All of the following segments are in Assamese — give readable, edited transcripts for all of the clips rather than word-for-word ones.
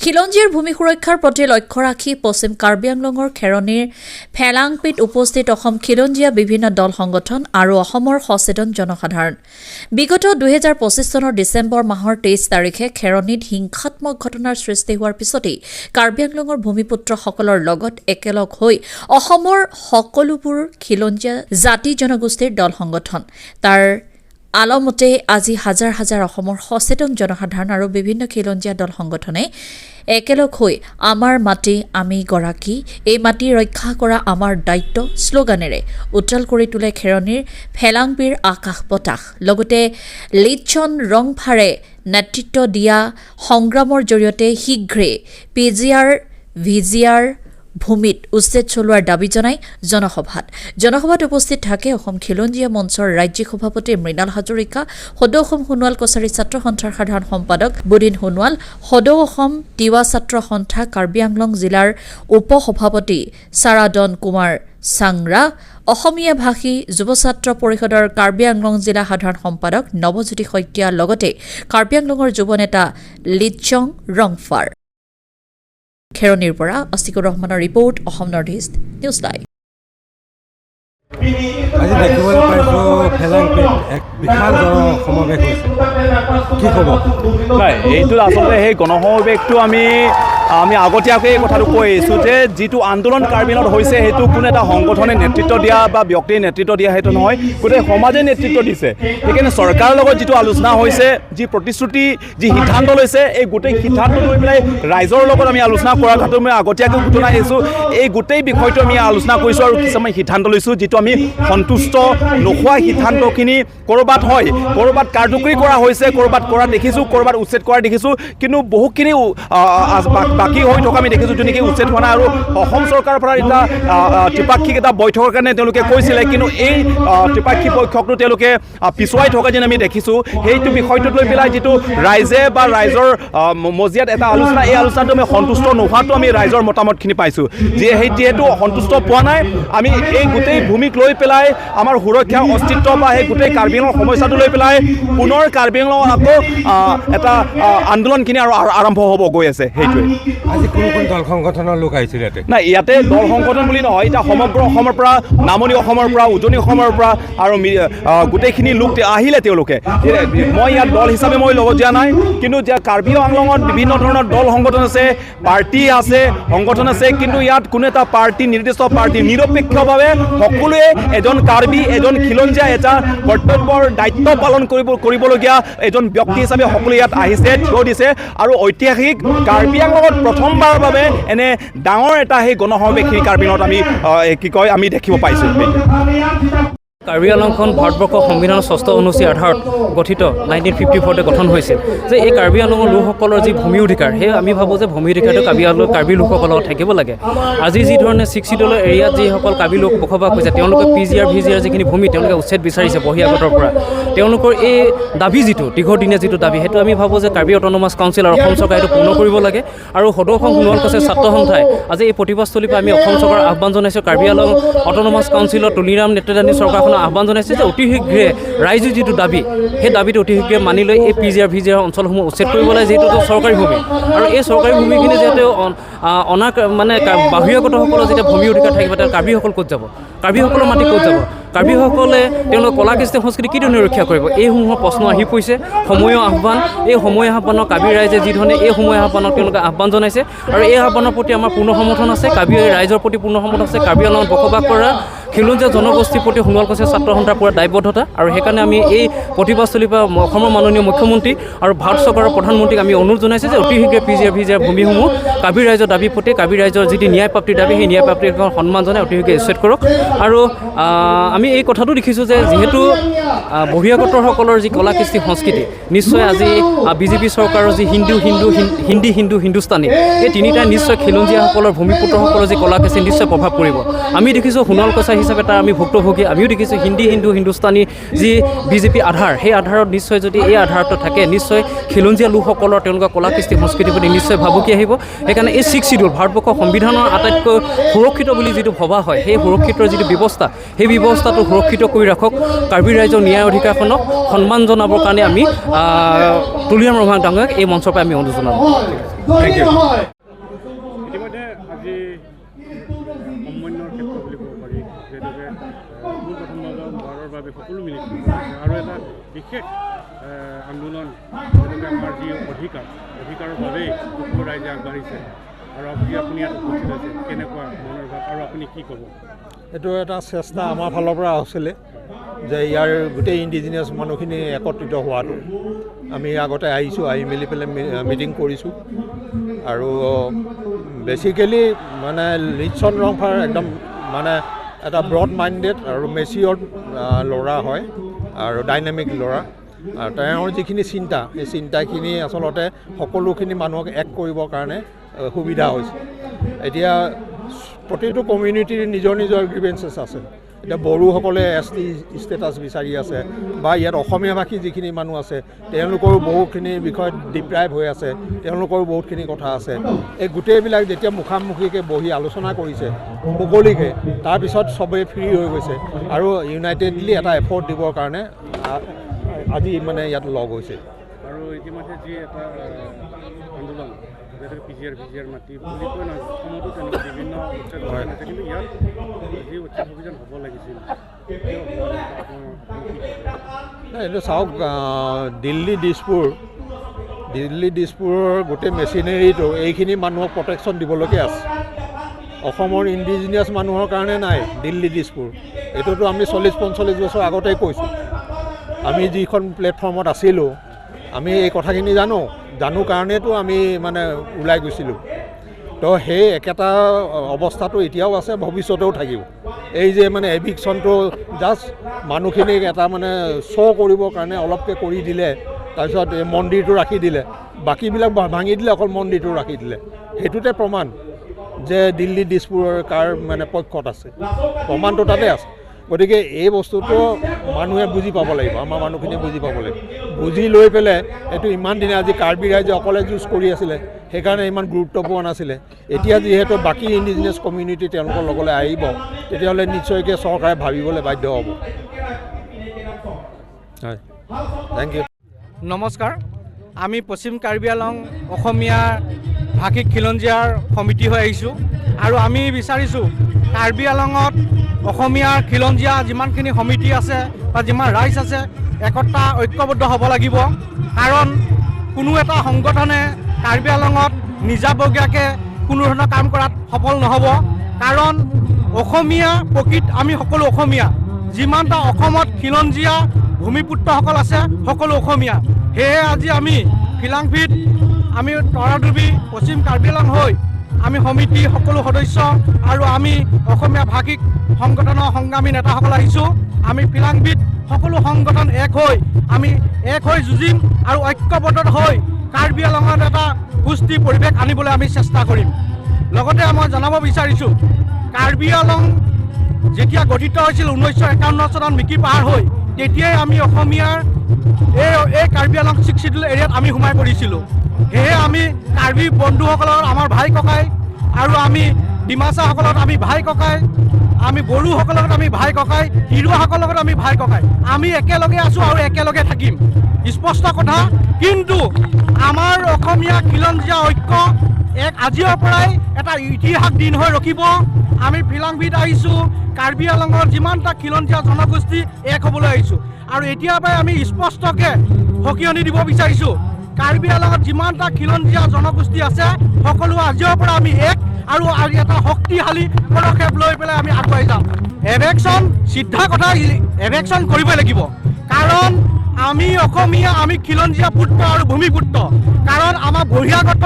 খিলঞ্জীৰ ভূমি সুৰক্ষাৰ প্ৰতি লক্ষ্য ৰাখি পশ্চিম কাৰ্বি আংলঙৰ খেৰণীৰ ফেলাংপিত উপস্থিত অসম খিলঞ্জীয়া বিভিন্ন দল সংগঠন আৰু অসমৰ সচেতন জনসাধাৰণ। বিগত 2025 চনৰ ডিচেম্বৰ মাহৰ 23 তাৰিখে খেৰণীত হিংসাত্মক ঘটনাৰ সৃষ্টি হোৱাৰ পিছতেই কাৰ্বি আংলঙৰ ভূমিপুত্ৰসকলৰ লগত একেলগ হৈ অসমৰ সকলোবোৰ খিলঞ্জীয়া জাতি জনগোষ্ঠীৰ দল সংগঠন তাৰ আলমতে আজি হাজাৰ হাজাৰ অসমৰ সচেতন জনসাধাৰণ আৰু বিভিন্ন খিলঞ্জীয়া দল সংগঠনে একেলগ হৈ আমাৰ মাটি আমি গৰাকী এই মাটি ৰক্ষা কৰা আমাৰ দায়িত্ব শ্লোগানেৰে উজ্জ্বল কৰি তোলে খেৰণীৰ ফেলাংবিৰ আকাশ বতাহ। লগতে লিচন ৰংফাৰে নেতৃত্ব দিয়া সংগ্ৰামৰ জৰিয়তে শীঘ্ৰে পিজিআৰ ভিজিআৰ ভূমিত উচ্ছেদ চলোৱাৰ দাবী জনাই জনসভাত উপস্থিত থাকে অসম খিলঞ্জীয়া মঞ্চৰ ৰাজ্যিক সভাপতি মৃণাল হাজৰিকা, সদৌ অসম সোণোৱাল কছাৰী ছাত্ৰ সন্থাৰ সাধাৰণ সম্পাদক বুদিন সোণোৱাল, সদৌ অসম তিৱা ছাত্ৰ সন্থা কাৰ্বি আংলং জিলাৰ উপ সভাপতি চাৰাদন কুমাৰ চাংৰা, অসমীয়া ভাষী যুৱ ছাত্ৰ পৰিষদৰ কাৰ্বি আংলং জিলা সাধাৰণ সম্পাদক নৱজ্যোতি শইকীয়া, লগতে কাৰ্বি আংলঙৰ যুৱ নেতা লিচং ৰংফাৰ। খেৰণীৰ পৰা আছিকুৰ ৰহমানৰ report, Assam north east news live. আজি দেখিবলৈ পাইছোঁ ফেলাংপিত এক বিশাল জনসমাৱেশ হৈছে, কি ক'ব? নাই, এইটো আচলতে সেই গণসমাৱেশটো আমি আগতীয়াকৈ এই কথাটো কৈ আহিছোঁ যে যিটো আন্দোলন কাৰ্বিলত হৈছে সেইটো কোনো এটা সংগঠনে নেতৃত্ব দিয়া বা ব্যক্তিয়ে নেতৃত্ব দিয়া সেইটো নহয়, গোটেই সমাজে নেতৃত্ব দিছে। সেইকাৰণে চৰকাৰৰ লগত যিটো আলোচনা হৈছে, যি প্ৰতিশ্ৰুতি, যি সিদ্ধান্ত লৈছে, এই গোটেই সিদ্ধান্ত লৈ পেলাই ৰাইজৰ লগত আমি আলোচনা কৰাৰ কথাটো মই আগতীয়াকৈ ঘটনা আহিছোঁ। এই গোটেই বিষয়টো আমি আলোচনা কৰিছোঁ আৰু কিছুমান সিদ্ধান্ত লৈছোঁ যিটো আমি সন্তুষ্ট নোহোৱা সিদ্ধান্তখিনি ক'ৰবাত হয়, ক'ৰবাত কাৰ্যকৰী কৰা হৈছে, ক'ৰবাত কৰা দেখিছোঁ, ক'ৰবাত উচ্ছেদ কৰা দেখিছোঁ, কিন্তু বহুখিনি বাকী হৈ থকা আমি দেখিছোঁ যোন নেকি উচ্ছেদ হোৱা নাই। আৰু অসম চৰকাৰৰ পৰা এটা ত্ৰিপাক্ষিক এটা বৈঠকৰ কাৰণে তেওঁলোকে কৈছিলে, কিন্তু এই ত্ৰিপাক্ষিক বৈঠকটো তেওঁলোকে পিছুৱাই থকা যেন আমি দেখিছোঁ। সেইটো বিষয়টোক লৈ পেলাই যিটো ৰাইজে বা ৰাইজৰ মজিয়াত এটা আলোচনা, এই আলোচনাটো আমি সন্তুষ্ট নোহোৱাটো আমি ৰাইজৰ মতামতখিনি পাইছোঁ। যিহেতু সন্তুষ্ট পোৱা নাই, আমি এই গোটেই ভূমিক লৈ পেলাই আমাৰ সুৰক্ষা অস্তিত্ব বা সেই গোটেই কাৰ্বি আংলঙৰ সমস্যাটো লৈ পেলাই পুনৰ কাৰ্বি আংলঙত আকৌ এটা আন্দোলনখিনি আৰু আৰম্ভ হ'ব গৈ আছে। সেইটোৱে আজি কোন দল সংগঠনৰ লোক আহিছিল ইয়াতে? নাই, ইয়াতে দল সংগঠন বুলি নহয়, এতিয়া সমগ্ৰ অসমৰ পৰা, নামনি অসমৰ পৰা, উজনি অসমৰ পৰা আৰু গোটেইখিনি লোক আহিলে। তেওঁলোকে, মই ইয়াত দল হিচাপে মই লগত দিয়া নাই, কিন্তু কাৰ্বি আংলঙত বিভিন্ন ধৰণৰ দল সংগঠন আছে, পাৰ্টি আছে, সংগঠন আছে, কিন্তু ইয়াত কোনো এটা পাৰ্টি, নিৰ্দিষ্ট পাৰ্টি, নিৰপেক্ষভাৱে সকলোৱে এজন কাৰ্বি, এজন খিলঞ্জীয়া এটা কৰ্তব্যৰ দায়িত্ব পালন কৰিবলগীয়া এজন ব্যক্তি হিচাপে সকলোৱে ইয়াত আহিছে, থিয় দিছে। আৰু ঐতিহাসিক কাৰ্বি আংলঙত প্ৰথমবাৰৰ বাবে এনে ডাঙৰ এটা সেই গণসমাৱেশ কাৰ্বি আংলঙত আমি দেখিব পাইছোঁ। কাৰ্বি আংলংখন ভাৰতবৰ্ষৰ সংবিধানৰ 6ষ্ঠ অনুচ্ছেদ আধাৰত গঠিত 1954 গঠন হৈছিল। যে এই কাৰ্বি আংলঙৰ লোকসকলৰ যি ভূমি অধিকাৰ, সেই আমি ভাবোঁ যে ভূমি অধিকাৰটো কাৰ্বি লোকসকলৰ থাকিব লাগে। আজি যি ধৰণে 6 দলৰ এৰিয়াত যিসকল কাৰ্বি লোক বসবাস কৰিছে, তেওঁলোকে পিজিআৰ ভিজিআৰ যিখিনি ভূমি তেওঁলোকে উচ্ছেদ বিচাৰিছে বহিৰাগতৰ পৰা। তেওঁলোকৰ এই দাবী যিটো দীৰ্ঘদিনীয়া যিটো দাবী, সেইটো আমি ভাবোঁ যে কাৰ্বি অট'নমাছ কাউন্সিল আৰু অসম চৰকাৰে এইটো পূৰ্ণ কৰিব লাগে। আৰু সদৌ অসম সোণোৱাল কছাৰী ছাত্ৰ সন্থাই আজি এই প্ৰতিবাদস্থলীৰ পৰা আমি অসম চৰকাৰৰ আহ্বান জনাইছোঁ, কাৰ্বি আংলং অট'নমাছ কাউন্সিলৰ তুলিৰাম নেতৃত্বাধীন চৰকাৰখনৰ আহ্বান জনাইছে যে অতি শীঘ্ৰে ৰাইজৰ যিটো দাবী, সেই দাবীটো অতি শীঘ্ৰে মানি লৈ এই পিজিআৰ ভিজিআৰ অঞ্চলসমূহ উচ্ছেদ কৰিব লাগে, যিহেতু চৰকাৰী ভূমি। আৰু এই চৰকাৰী ভূমিখিনি যিহেতু বাহিৰাগতসকলৰ যেতিয়া ভূমি অধিকাৰ থাকিব, তেতিয়া কাৰ্বিসকল ক'ত যাব? কাৰ্বিসকলৰ মাটি ক'ত যাব? কাৰ্বিসকলে তেওঁলোকৰ কলা কৃষ্টি সংস্কৃতি কি ধৰণে ৰক্ষা কৰিব? এইসমূহৰ প্ৰশ্ন আহি পৰিছে। সময়ৰ আহ্বান, এই সময় আহ্বানক কাৰ্বি ৰাইজে যি ধৰণে এই সময় আহ্বানক তেওঁলোকে আহ্বান জনাইছে, আৰু এই আহ্বানৰ প্ৰতি আমাৰ পূৰ্ণ সমৰ্থন আছে। কাৰ্বি ৰাইজৰ প্ৰতি পূৰ্ণ সমৰ্থন আছে। কাৰ্বি আংলঙত বসবাস কৰা খিলঞ্জীয়া জনগোষ্ঠীৰ প্ৰতি সোণোৱাল কছাৰী ছাত্ৰ সন্থাৰ পৰা দায়বদ্ধতা। আৰু সেইকাৰণে আমি এই প্ৰতিবাদস্থলীৰ পৰা অসমৰ মাননীয় মুখ্যমন্ত্ৰী আৰু ভাৰত চৰকাৰৰ প্ৰধানমন্ত্ৰীক আমি অনুৰোধ জনাইছোঁ যে অতি শীঘ্ৰে পিজিআৰ ভিজিআৰ ভূমিসমূহ কাৰ্বি ৰাইজৰ দাবীৰ প্ৰতি, কাৰ্বি ৰাইজৰ যিটো ন্যায় প্ৰাপ্তিৰ দাবী, সেই ন্যায় প্ৰাপ্তিৰ সন্মান জনাই অতি শীঘ্ৰে উচ্ছেদ কৰক। আৰু আমি এই কথাটো দেখিছোঁ যে যিহেতু বহিৰাগতসকলৰ যি কলা কৃষ্টি সংস্কৃতি, নিশ্চয় আজি বিজেপি চৰকাৰৰ যি হিন্দুস্তানী, এই তিনিটাই নিশ্চয় খিলঞ্জীয়াসকলৰ ভূমিপুত্ৰসকলৰ যি কলা কৃষ্টি নিশ্চয় প্ৰভাৱ পৰিব। আমি দেখিছোঁ সোণোৱাল কছাৰী হিচাপে তাৰ আমি ভুক্তভোগী। আমিও দেখিছোঁ হিন্দী, হিন্দুস্তানী যি বিজেপি আধাৰ, সেই আধাৰত নিশ্চয় যদি এই আধাৰটো থাকে, নিশ্চয় খিলঞ্জীয়া লোকসকলৰ তেওঁলোকৰ কলা কৃষ্টি সংস্কৃতিৰ প্ৰতি নিশ্চয় ভাবুকি আহিব। সেইকাৰণে এই 6 শিডিউল ভাৰতবৰ্ষৰ সংবিধানৰ আটাইতকৈ সুৰক্ষিত বুলি যিটো ভবা হয়, সেই সুৰক্ষিতৰ যিটো ব্যৱস্থা, সেই ব্যৱস্থাটো সুৰক্ষিত কৰি ৰাখক। কাৰ্বি ৰাইজৰ ন্যায় অধিকাৰখনক সন্মান জনাবৰ কাৰণে আমি তুলিয়াম ৰহমান ডাঙৰীয়াক এই মঞ্চৰ পৰা আমি অনুৰোধ জনাম। Thank you. ইতিমধ্যে আজি সমন্বয়ৰ ক্ষেত্ৰ বুলি ক'ব পাৰি, যিহেতুকে পোনপ্ৰথমবাৰৰ বাবে সকলো মিলি আৰু এটা বিশেষ আন্দোলন, যেনেকৈ আমাৰ যি অধিকাৰৰ বাবেই সকলো ৰাইজে আগবাঢ়িছে আৰু আজি আপুনি ইয়াত উপস্থিত হৈছে, কেনেকুৱা মনৰ ভাৱ আৰু আপুনি কি ক'ব? এইটো এটা চেষ্টা আমাৰ ফালৰ পৰা আছিলে যে ইয়াৰ গোটেই ইণ্ডিজিনিয়াছ মানুহখিনি একত্ৰিত হোৱাটো। আমি আগতে আহিছোঁ, আহি মেলি পেলাই মিটিং কৰিছোঁ আৰু বেচিকেলি মানে লিডছন ৰংফাৰ একদম মানে এটা ব্ৰড মাইণ্ডেড আৰু মেচিয়ৰ্ড ল'ৰা হয় আৰু ডাইনামিক ল'ৰা। আৰু তেওঁৰ যিখিনি চিন্তা, সেই চিন্তাখিনি আচলতে সকলোখিনি মানুহক এক কৰিবৰ কাৰণে সুবিধা হৈছে। এতিয়া প্ৰতিটো কমিউনিটিৰ নিজৰ গ্ৰিভেঞ্চেছ আছে। এতিয়া বড়োসকলে ST ষ্টেটাছ বিচাৰি আছে বা ইয়াত অসমীয়া ভাষী যিখিনি মানুহ আছে তেওঁলোকৰো বহুখিনি বিষয়ত ডিপ্ৰাইভ হৈ আছে, তেওঁলোকৰো বহুতখিনি কথা আছে। এই গোটেইবিলাক যেতিয়া মুখামুখিকৈ বহি আলোচনা কৰিছে মুকলিকে, তাৰপিছত চবেই ফ্ৰী হৈ গৈছে আৰু ইউনাইটেডলি এটা এফৰ্ট দিবৰ কাৰণে আজি মানে ইয়াত লগ হৈছে। আৰু ইতিমধ্যে যি এটা আন্দোলন, যেনেকৈ PGR মাটি বুলি কয় নহয়, অসমতো তেনেকুৱা বিভিন্ন উচ্ছেদ অভিযান আছে, কিন্তু ইয়াত যি উচ্ছেদ অভিযান হ'ব লাগিছিল এইটো চাওক, দিল্লী দিছপুৰৰ গোটেই মেচিনেৰীটো এইখিনি মানুহক প্ৰটেকশ্যন দিবলগীয়া আছে। অসমৰ ইণ্ডিজিনিয়াছ মানুহৰ কাৰণে নাই দিল্লী দিছপুৰ। এইটোতো আমি 40-45 বছৰ আগতেই কৈছোঁ। আমি যিখন প্লেটফৰ্মত আছিলোঁ, আমি এই কথাখিনি জানো কাৰণেতো আমি মানে ওলাই গৈছিলোঁ। তো সেই একেটা অৱস্থাটো এতিয়াও আছে, ভৱিষ্যতেও থাকিব। এই যে মানে এভিকশ্যনটো জাষ্ট মানুহখিনিক এটা মানে শ্ব' কৰিবৰ কাৰণে অলপকৈ কৰি দিলে, তাৰপিছত এই মন্দিৰটো ৰাখি দিলে, বাকীবিলাক ভাঙি দিলে, অকল মন্দিৰটো ৰাখি দিলে, সেইটোতে প্ৰমাণ যে দিল্লী দিছপুৰৰ কাৰ মানে পক্ষত আছে, প্ৰমাণটো তাতে আছে। গতিকে এই বস্তুটো মানুহে বুজি পাব লাগিব, আমাৰ মানুহখিনিয়ে বুজি পাব লাগিব। বুজি লৈ পেলাই এইটো ইমান দিনে আজি কাৰ্বি ৰাইজে অকলে যুঁজ কৰি আছিলে, সেইকাৰণে ইমান গুৰুত্ব পোৱা নাছিলে। এতিয়া যিহেতু বাকী ইণ্ডিজিনিয়াছ কমিউনিটি তেওঁলোকৰ লগলৈ আহিব, তেতিয়াহ'লে নিশ্চয়কৈ চৰকাৰে ভাবিবলৈ বাধ্য হ'ব। হয়, থেংক ইউ। নমস্কাৰ, আমি পশ্চিম কাৰ্বি আংলং অসমীয়া ভাষিক খিলঞ্জীয়াৰ সমিতি হৈ আহিছোঁ আৰু আমি বিচাৰিছোঁ কাৰ্বি আংলঙত অসমীয়াৰ খিলঞ্জীয়া যিমানখিনি সমিতি আছে বা যিমান ৰাইজ আছে, একতা ঐক্যবদ্ধ হ'ব লাগিব। কাৰণ কোনো এটা সংগঠনে কাৰ্বি আংলঙত নিজাববীয়াকৈ কোনো ধৰণৰ কাম কৰাত সফল নহ'ব। কাৰণ অসমীয়া প্ৰকৃত আমি সকলো অসমীয়া, যিমানটা অসমত খিলঞ্জীয়া ভূমিপুত্ৰসকল আছে সকলো অসমীয়া। সেয়ে আজি আমি খিলাংফিত আমি তৰাডুবি পশ্চিম কাৰ্বি আংলং হৈ আমি সমিতি সকলো সদস্য আৰু আমি অসমীয়া ভাষিক সংগঠনৰ সংগ্ৰামী নেতাসকল আহিছোঁ। আমি খিলাংফিত সকলো সংগঠন আমি এক হৈ যুঁজিম আৰু ঐক্যবদ্ধ হৈ কাৰ্বি আংলঙত এটা সুস্থিৰ পৰিৱেশ আনিবলৈ আমি চেষ্টা কৰিম। লগতে মই জনাব বিচাৰিছোঁ, কাৰ্বি আংলং যেতিয়া গঠিত হৈছিল 1951 চনত মিকি পাহাৰ হৈ, তেতিয়াই আমি অসমীয়াৰ এই কাৰ্বি আংলং 6 শিডিউল এৰিয়াত আমি সোমাই পৰিছিলোঁ। সেয়ে আমি কাৰ্বি বন্ধুসকলৰ আমাৰ ভাই ককাই আৰু আমি ডিমাচাসকলত আমি ভাই ককাই, আমি বড়োসকলৰ আমি ভাই ককাই, তিৰুৱাসকলৰ লগত আমি ভাই ককাই, আমি একেলগে আছোঁ আৰু একেলগে থাকিম, স্পষ্ট কথা। কিন্তু আমাৰ অসমীয়া খিলঞ্জীয়া ঐক্য আজিৰ পৰাই এটা ইতিহাস দিন হৈ ৰখিব। আমি খিলাংফিত আহিছোঁ, কাৰ্বি আংলঙৰ যিমানটা খিলঞ্জীয়া জনগোষ্ঠী এক হ'বলৈ আহিছোঁ আৰু এতিয়াৰ পৰাই আমি স্পষ্টকৈ সকিয়নি দিব বিচাৰিছোঁ, কাৰ্বি আংলঙত যিমানটা খিলঞ্জীয়া জনগোষ্ঠী আছে সকলো আজিৰ পৰা আমি এক আৰু এটা শক্তিশালী পদক্ষেপ লৈ পেলাই আমি আগুৱাই যাম। এভেকশ্যন চিধা কথা, এভেকশ্যন কৰিবই লাগিব। কাৰণ আমি অসমীয়া, আমি খিলঞ্জীয়া পুত্ৰ আৰু ভূমিপুত্ৰ। কাৰণ আমাৰ বহিৰাগত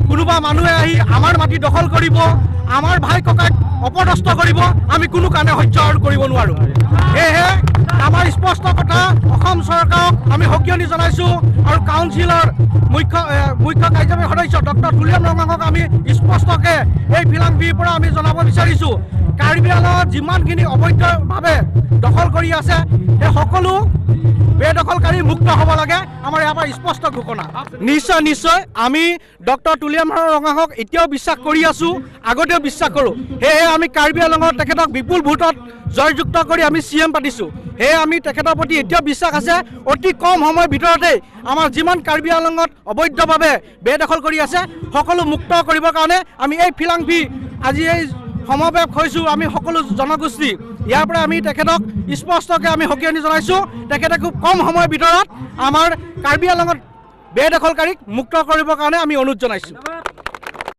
কোনোবা মানুহে আহি আমাৰ মাটি দখল কৰিব, আমাৰ ভাই ককাইক অপদস্থ কৰিব, আমি কোনো কাৰণে সহ্য আৰু কৰিব নোৱাৰোঁ। সেয়েহে আমাৰ স্পষ্ট কথা, অসম চৰকাৰক আমি সকিয়নি জনাইছোঁ আৰু কাউন্সিলৰ মুখ্য কাৰ্যবাহী সদস্য ডক্টৰ তুলিয়াম ৰঙাক আমি স্পষ্টকৈ এই খিলাংফিৰ পৰা আমি জনাব বিচাৰিছোঁ কাৰ্বি আংলঙত যিমানখিনি অবৈধভাৱে দখল কৰি আছে সেই সকলো বেদখলকাৰী মুক্ত হ'ব লাগে আমাৰ ইয়াৰ পৰা স্পষ্ট ঘোষণা। নিশ্চয় নিশ্চয় আমি ডক্টৰ তুলিয়াম ৰঙাহক এতিয়াও বিশ্বাস কৰি আছোঁ, আগতেও বিশ্বাস কৰোঁ। সেয়েহে আমি কাৰ্বি আংলঙত তেখেতক বিপুল ভোটত জয়যুক্ত কৰি আমি CM পাতিছোঁ। সেয়ে আমি তেখেতৰ প্ৰতি এতিয়াও বিশ্বাস আছে, অতি কম সময়ৰ ভিতৰতেই আমাৰ যিমান কাৰ্বি আংলঙত অবৈধভাৱে বেদখল কৰি আছে সকলো মুক্ত কৰিবৰ কাৰণে আমি এই ফিলাংফি আজি এই সমাৱেশ হৈছোঁ আমি সকলো জনগোষ্ঠী। ইয়াৰ পৰা আমি তেখেতক স্পষ্টকৈ আমি সকিয়নি জনাইছোঁ, তেখেতে খুব কম সময়ৰ ভিতৰত আমাৰ কাৰ্বি আংলঙত বেদখলকাৰীক মুক্ত কৰিবৰ কাৰণে আমি অনুৰোধ জনাইছোঁ।